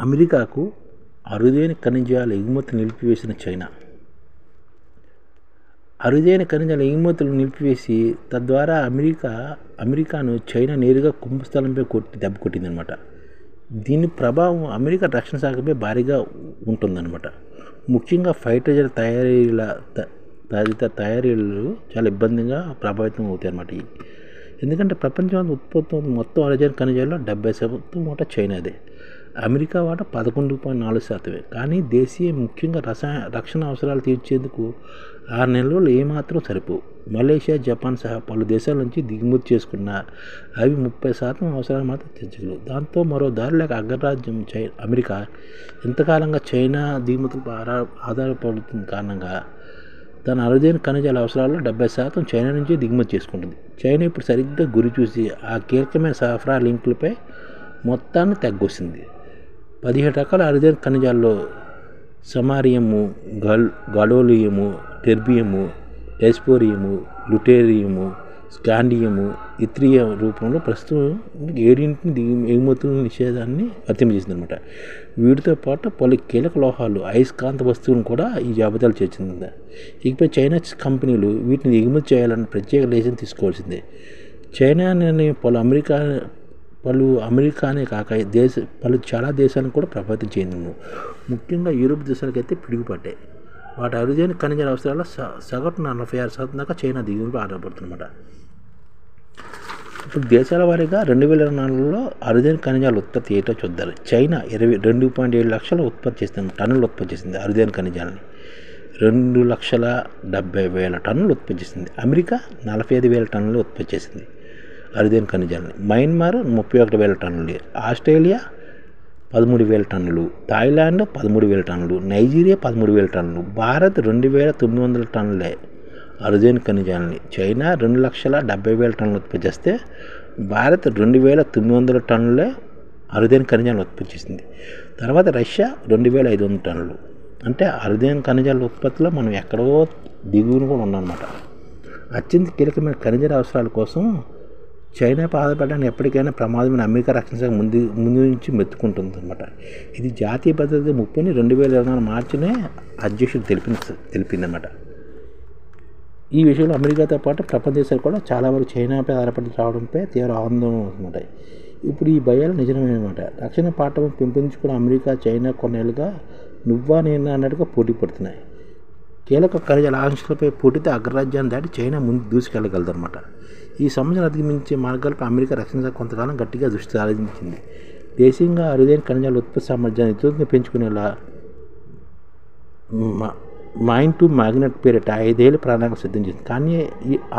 అమెరికాకు అరుదైన ఖనిజాల ఎగుమతులు నిలిపివేసిన చైనా. అరుదైన ఖనిజాల ఎగుమతులు నిలిపివేసి తద్వారా అమెరికాను చైనా నేరుగా కుంభస్థలంపై దెబ్బ కొట్టిందనమాట. దీని ప్రభావం అమెరికా రక్షణ శాఖపై భారీగా ఉంటుందన్నమాట. ముఖ్యంగా ఫైటర్ తదితర తయారీలు చాలా ఇబ్బందిగా ప్రభావితం అవుతాయి అన్నమాట. ఎందుకంటే ప్రపంచంలో ఉత్పత్తి మొత్తం అరుదైన ఖనిజాల్లో 70% వాటా చైనాదే. అమెరికా వాటా 11.4%. కానీ దేశీయ ముఖ్యంగా రక్షణ అవసరాలు తీర్చేందుకు 6 నెలలు ఏమాత్రం సరిపోవు. మలేషియా, జపాన్ సహా పలు దేశాల నుంచి దిగుమతి చేసుకున్న అవి 30% అవసరాలు మాత్రం తీర్చగలవు. దాంతో మరో దారి లేక అగ్రరాజ్యం అమెరికా ఇంతకాలంగా చైనా దిగుమతులపై ఆధారపడుతున్న కారణంగా తన అరుదైన ఖనిజాల అవసరాల్లో 70% చైనా నుంచి దిగుమతి చేసుకుంటుంది. చైనా ఇప్పుడు సరిగ్గా గురి చూసి ఆ కీలకమైన సరఫరా లింకులపై మొత్తాన్ని తగ్గొస్తుంది. 17 రకాల అరుదైన ఖనిజాల్లో సమారియము, గడోలియము, టెర్బియము, డైస్పోరియము, లుటేరియము, స్కాండియము, ఇథ్రియం రూపంలో ప్రస్తుతం 7 ఎగుమతుల నిషేధాన్ని వర్తింపజేసిందనమాట. వీటితో పాటు పలు కీలక లోహాలు, అయస్కాంత వస్తువులను కూడా ఈ జాబితాలు చేర్చింది. ఇకపై చైనా కంపెనీలు వీటిని ఎగుమతి చేయాలని ప్రత్యేక లైసెన్స్ తీసుకోవాల్సిందే. చైనా నిర్ణయం పలు అమెరికానే కాక చాలా దేశాలను కూడా ప్రభావితం చెందింది. ముఖ్యంగా యూరోప్ దేశాలకైతే పిడుగుపడ్డాయి. వాటి అరుదైన ఖనిజాల అవసరాల్లో సగటున 46% దాకా చైనా దిగుమతిపై ఆధారపడుతుందన్నమాట. ఇప్పుడు దేశాల వారీగా 2024లో అరుదైన ఖనిజాల ఉత్పత్తి ఏటో చూద్దాం. చైనా 22.7 లక్షల టన్నులు ఉత్పత్తి చేసింది. అరుదైన ఖనిజాలని 2,70,000 టన్నులు ఉత్పత్తి చేసింది. అమెరికా 45,000 టన్నులు ఉత్పత్తి చేసింది అరుదైన ఖనిజాలని. మయన్మార్ 31,000 టన్నులు, ఆస్ట్రేలియా 13,000 టన్నులు, థాయిలాండ్ 13,000 టన్నులు, నైజీరియా 13,000 టన్నులు, భారత్ 2,900 టన్నులే అరుదైన ఖనిజాలని. చైనా 2,70,000 టన్నులు ఉత్పత్తి చేస్తే భారత్ 2,900 టన్నులే అరుదైన ఖనిజాలను ఉత్పత్తి చేసింది. తర్వాత రష్యా 2,500 టన్నులు. అంటే అరుదైన ఖనిజాల ఉత్పత్తిలో మనం ఎక్కడో దిగువన కూడా ఉన్నామన్నమాట. అత్యంత కీలకమైన ఖనిజాల అవసరాల కోసం చైనాపై ఆధారపడడానికి ఎప్పటికైనా ప్రమాదమైన అమెరికా రక్షణ శాఖ ముందు నుంచి మెత్తుకుంటుంది అనమాట. ఇది జాతీయ భద్రత ముప్పుని 2024 మార్చినే అధ్యక్షుడు తెలిపిందన్నమాట. ఈ విషయంలో అమెరికాతో పాటు ప్రపంచ దేశాలు కూడా చాలా వరకు చైనాపై ఆధారపడి రావడంపై తీవ్ర ఆందోళన అవుతుంటాయి. ఇప్పుడు ఈ భయాలు నిజమేనమాట. రక్షణ పాఠం పెంపొందించుకున్న అమెరికా, చైనా కొన్నేళ్లుగా నువ్వా నేనా అన్నట్టుగా పోటీ పడుతున్నాయి. కీలక ఖనిజాల ఆంక్షలపై పోటీతో అగ్రరాజ్యాన్ని దాటి చైనా ముందు దూసుకెళ్లగలదన్నమాట. ఈ సమస్యను అధిగమించే మార్గాలపై అమెరికా రక్షణ శాఖ కొంతకాలం గట్టిగా దృష్టి సారించింది. దేశీయంగా అరుదైన ఖనిజాల ఉత్పత్తి సామర్థ్యాన్ని ఇతరులను పెంచుకునేలా మైన్ టు మ్యాగ్నెట్ పేరిట 5 ఏళ్ల ప్రణాళిక సిద్ధం చేసింది. కానీ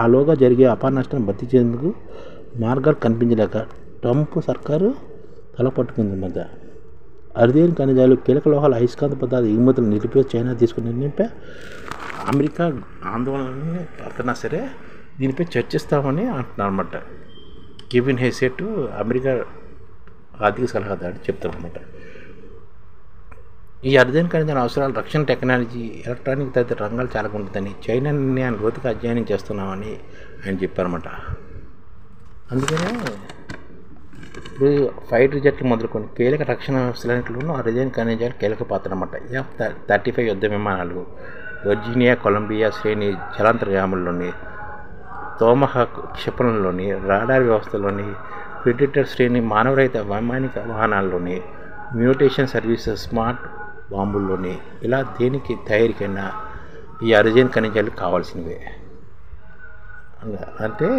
ఆలోగా జరిగే అపార నష్టాన్ని భర్తీ చేసేందుకు మార్గాలు కనిపించలేక ట్రంప్ సర్కారు తలపట్టుకుంది. మధ్య అరుదైన ఖనిజాలు, కీలక లోహాలు, అయస్కాంత పదార్థాల ఎగుమతులు నిలిపేసి చైనా తీసుకున్న నిర్ణయంపై అమెరికా ఆందోళనని పడుతున్నా సరే దీనిపై చర్చిస్తామని అంటున్నారు అన్నమాట. కెవిన్ హెసెట్ అమెరికా ఆర్థిక సలహాదారు చెప్తారన్నమాట. ఈ అరుదైన ఖనిజాల అవసరాలు రక్షణ టెక్నాలజీ, ఎలక్ట్రానిక్ తదితర రంగాలు చాలా ఉంటుందని చైనా నిర్ణయాన్ని లోతుగా అధ్యయనం చేస్తున్నామని ఆయన చెప్పారన్నమాట. అందుకనే ఇప్పుడు ఫైటర్ జట్లు మొదలుకొని కీలక రక్షణ వ్యవస్థలన్నింటిలోనూ అరుదైన ఖనిజాలు కీలక పాత్ర అన్నమాట. F-35 యుద్ధ విమానాలు, వర్జీనియా, కొలంబియా శ్రేణి జలాంతర్గాముల్లోని, తోమహాక్ క్షిపణుల్లోని, రాడార్ వ్యవస్థలోని, ప్రెడిటర్ శ్రేణి మానవరహిత వైమానిక వాహనాల్లోని, మ్యూటేషన్ సర్వీసెస్ స్మార్ట్ బాంబుల్లోని, ఇలా దేనికి తయారీకైనా ఈ అరుదైన ఖనిజాలు కావాల్సినవే. అంటే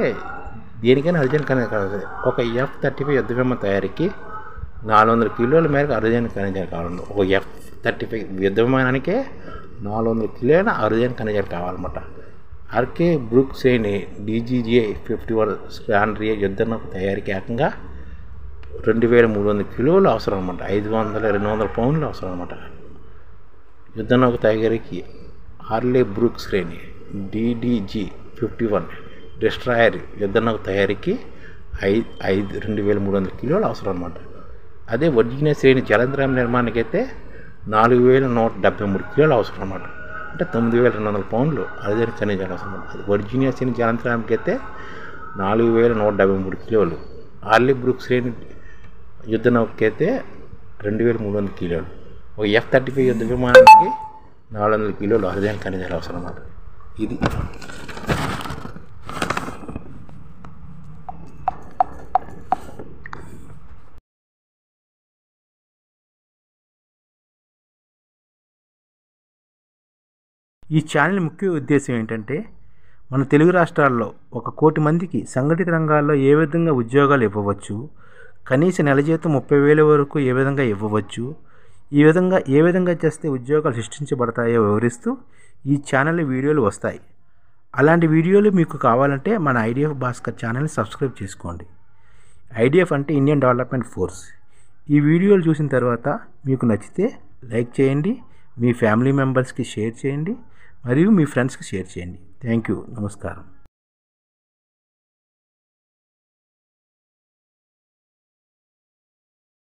దేనికైనా అరుదైన ఖనిజాలు కావాలి. ఒక F-35 యుద్ధ విమానం తయారీకి 400 కిలోల మేరకు అరుదైన ఖనిజాలు కావాలి. ఒక F-35 యుద్ధ విమానానికే 400 కిలోల అరుదైన ఖనిజాలు కావాలన్నమాట. ఆర్కే బ్రూక్ శ్రేణి DGJ-51 స్కాండ్రియా యుద్ధ నౌక తయారీకి ఏకంగా 2,300 కిలోలు అవసరం అన్నమాట. 200 పౌండ్లు అవసరం అన్నమాట. యుద్ధ నౌక తయారీకి హార్లే బ్రూక్ శ్రేణి DDG-51 డిస్ట్రాయర్ యుద్ధ నౌక తయారీకి 2,300 కిలోలు అవసరం అన్నమాట. అదే వర్జీనియా శ్రేణి జలాంతర్గామి నిర్మాణానికి అయితే 4,173 కిలోలు అవసరం అన్నమాట. అంటే 9,200 పౌండ్లు అరుదైన ఖనిజాలు అవసరం. అది వర్జీనియా శ్రేణి జలాంతర్గామికి అయితే 4,173 కిలోలు. హార్లీ బ్రూక్ శ్రేణి యుద్ధ నౌకకి అయితే 2300 కిలోలు. ఒక F-35 యుద్ధ విమానానికి 400 కిలోలు అరుదైన ఖనిజాలు అవసరం అన్నమాట. ఇది ఈ ఛానల్ ముఖ్య ఉద్దేశం ఏంటంటే, మన తెలుగు రాష్ట్రాల్లో 1 కోటి మందికి సంఘటిత రంగాల్లో ఏ విధంగా ఉద్యోగాలు ఇవ్వవచ్చు, కనీస నెల జీతం 30,000 వరకు ఏ విధంగా ఇవ్వవచ్చు, ఏ విధంగా చేస్తే ఉద్యోగాలు సృష్టించబడతాయో వివరిస్తూ ఈ ఛానల్ వీడియోలు వస్తాయి. అలాంటి వీడియోలు మీకు కావాలంటే మన ఐడిఎఫ్ భాస్కర్ ఛానల్ని సబ్స్క్రైబ్ చేసుకోండి. ఐడిఎఫ్ అంటే ఇండియన్ డెవలప్మెంట్ ఫోర్స్. ఈ వీడియోలు చూసిన తర్వాత మీకు నచ్చితే లైక్ చేయండి, మీ ఫ్యామిలీ మెంబర్స్కి షేర్ చేయండి, మరియు మీ ఫ్రెండ్స్కి షేర్ చేయండి. Thank you. నమస్కారం.